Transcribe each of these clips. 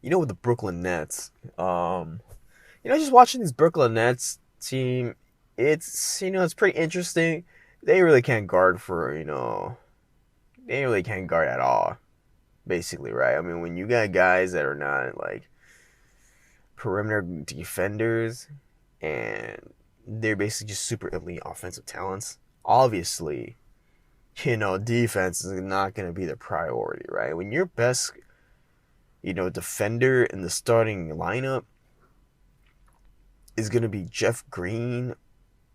with the Brooklyn Nets, just watching this Brooklyn Nets team, it's pretty interesting. They really can't guard they really can't guard at all, basically, right? I mean, when you got guys that are not like perimeter defenders and they're basically just super elite offensive talents, obviously, defense is not going to be the priority, right? When your best, defender in the starting lineup is going to be Jeff Green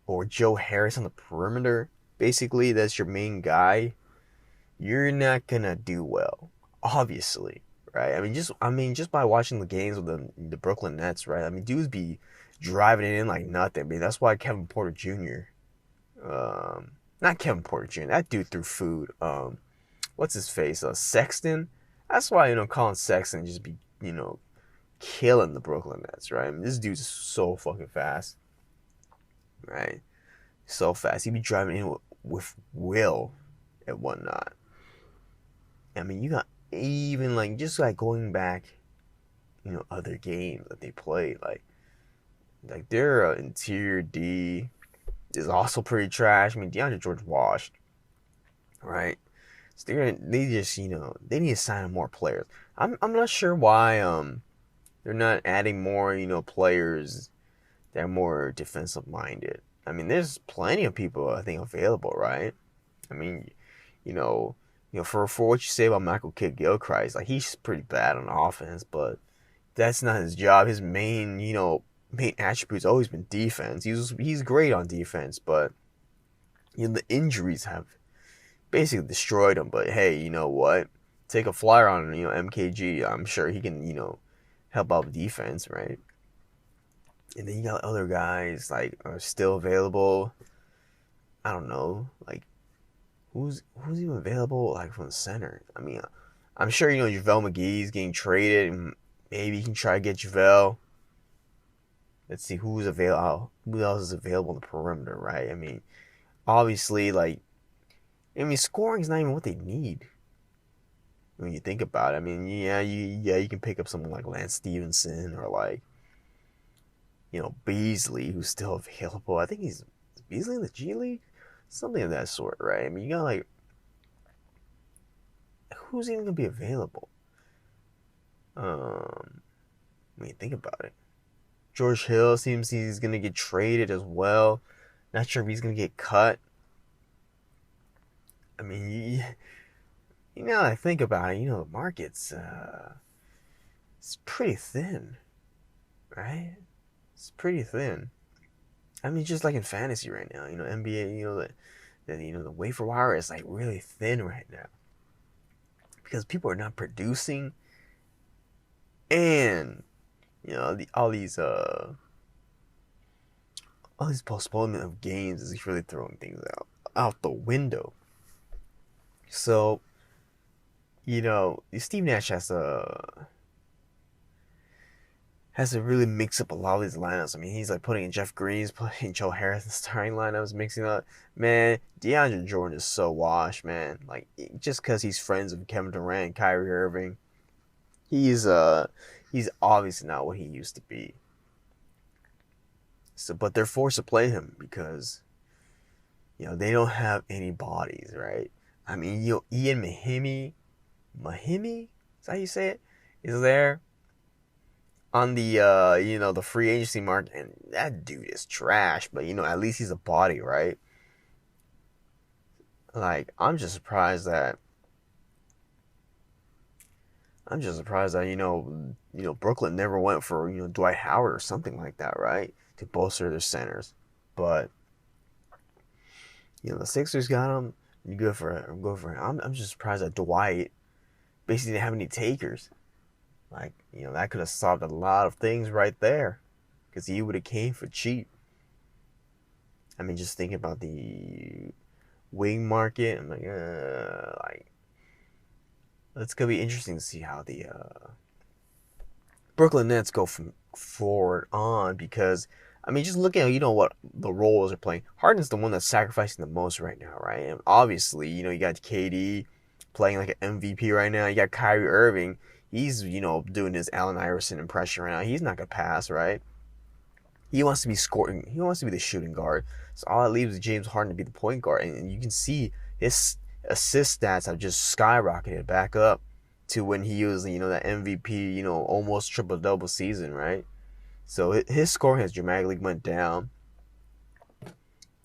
or Joe Harris on the perimeter, basically, that's your main guy, you're not going to do well, obviously, right? I mean, just by watching the games with the Brooklyn Nets, right? I mean, dudes be driving it in like nothing. I mean, that's why Kevin Porter Jr. Not Kevin Porter Jr. That dude threw food. What's his face? Sexton. That's why Colin Sexton just be killing the Brooklyn Nets, right? I mean, this dude's so fucking fast, right? So fast. He be driving in with will and whatnot. I mean, you got even like just like going back, other games that they played, like their interior D is also pretty trash. I mean, DeAndre George washed, right? So they just they need to sign more players. I'm not sure why they're not adding more players that are more defensive minded. I mean, there's plenty of people I think available, right? I mean, you know, for what you say about Michael Kidd Gilchrist, like he's pretty bad on offense, but that's not his job. His main attribute's always been defense. He's great on defense, but the injuries have basically destroyed him. But hey, you know what? Take a flyer on MKG. I'm sure he can help out defense, right? And then you got other guys like are still available. I don't know, like who's even available like from the center. I mean, I'm sure JaVale McGee's getting traded, and maybe you can try to get JaVale. Let's see who's available. Who else is available on the perimeter, right? I mean, obviously, scoring is not even what they need when you think about it. I mean, you can pick up someone like Lance Stevenson or like Beasley, who's still available. I think he's Beasley in the G League, something of that sort, right? I mean, you got like who's even gonna be available? When you think about it, George Hill seems he's gonna get traded as well. Not sure if he's gonna get cut. I mean, I think about it, the market's it's pretty thin, right? It's pretty thin. I mean, just like in fantasy right now, NBA, the waiver wire is like really thin right now because people are not producing, and all these postponement of games is really throwing things out the window. So, Steve Nash has to really mix up a lot of these lineups. I mean, he's like putting in Jeff Green, putting Joe Harris in starting lineups, mixing up. Man, DeAndre Jordan is so washed, man. Like just because he's friends with Kevin Durant, Kyrie Irving, he's obviously not what he used to be. So, but they're forced to play him because they don't have any bodies, right? I mean, Ian Mahimi, is that how you say it? Is there on the the free agency market, and that dude is trash. But at least he's a body, right? Like I'm just surprised that Brooklyn never went for Dwight Howard or something like that, right? To bolster their centers, but the Sixers got him. You go for it. Go for it. I'm just surprised that Dwight basically didn't have any takers. Like, that could have solved a lot of things right there. Because he would have came for cheap. I mean, just thinking about the wing market, I'm like, it's going to be interesting to see how the Brooklyn Nets go from forward on. Because, I mean, just looking at, what the roles are playing. Harden's the one that's sacrificing the most right now, right? And obviously, you got KD playing like an MVP right now. You got Kyrie Irving. he's doing his Allen Iverson impression right now. He's not gonna pass, right? He wants to be scoring. He wants to be the shooting guard. So all it leaves is James Harden to be the point guard, and you can see his assist stats have just skyrocketed back up to when he was that MVP, almost triple double season, right? So his scoring has dramatically went down,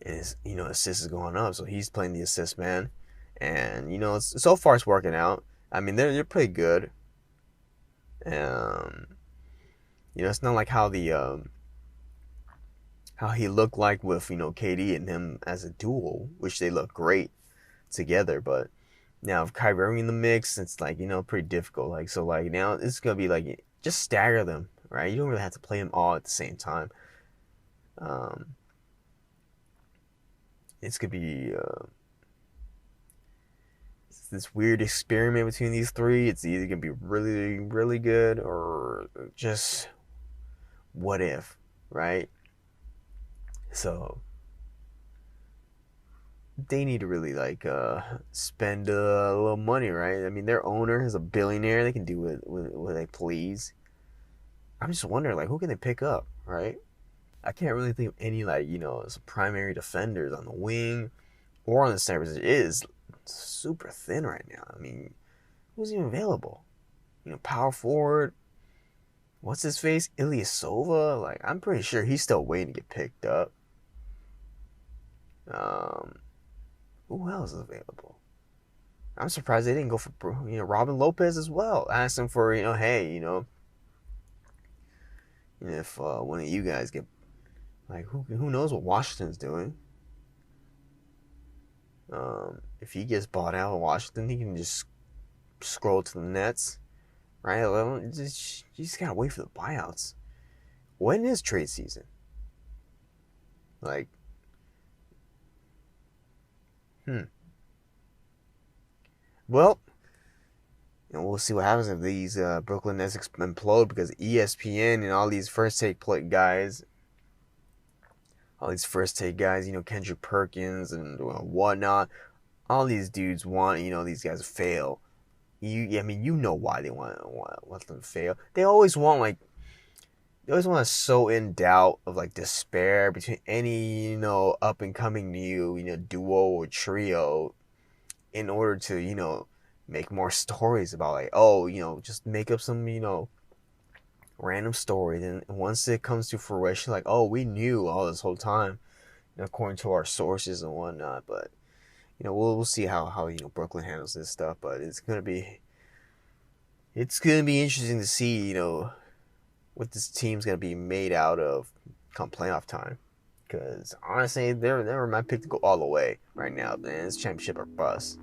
and his assists is going up. So he's playing the assist man, and so far it's working out. I mean they're pretty good. It's not like how he looked like with KD and him as a duo, which they look great together. But now with Kyrie in the mix, it's like pretty difficult. Like so, like now it's gonna be like just stagger them, right? You don't really have to play them all at the same time. It's gonna be this weird experiment between these three. It's either gonna be really, really good or just what if, right? So they need to really like spend a little money, right? I mean, their owner is a billionaire. They can do what they please. I'm just wondering, like, who can they pick up, right? I can't really think of any like primary defenders on the wing or on the center. It is super thin right now. I mean, who's even available? Power forward. What's his face? Ilyasova. Like, I'm pretty sure he's still waiting to get picked up. Who else is available? I'm surprised they didn't go for Robin Lopez as well. Ask him for hey if one of you guys get like who knows what Washington's doing. If he gets bought out of Washington, he can just scroll to the Nets, right? You just gotta wait for the buyouts. When is trade season? Like, Well, we'll see what happens if these Brooklyn Nets implode, because ESPN and all these first take guys, Kendrick Perkins and whatnot, all these dudes want these guys to fail. I mean, why they want them to fail. They always want to sow in doubt of like despair between any up and coming new duo or trio, in order to make more stories about just make up some random story. Then once it comes to fruition, like, oh, we knew all this whole time, according to our sources and whatnot. But we'll see how Brooklyn handles this stuff. But it's gonna be interesting to see what this team's gonna be made out of come playoff time. Because honestly, they're my pick to go all the way right now, man. It's championship or bust.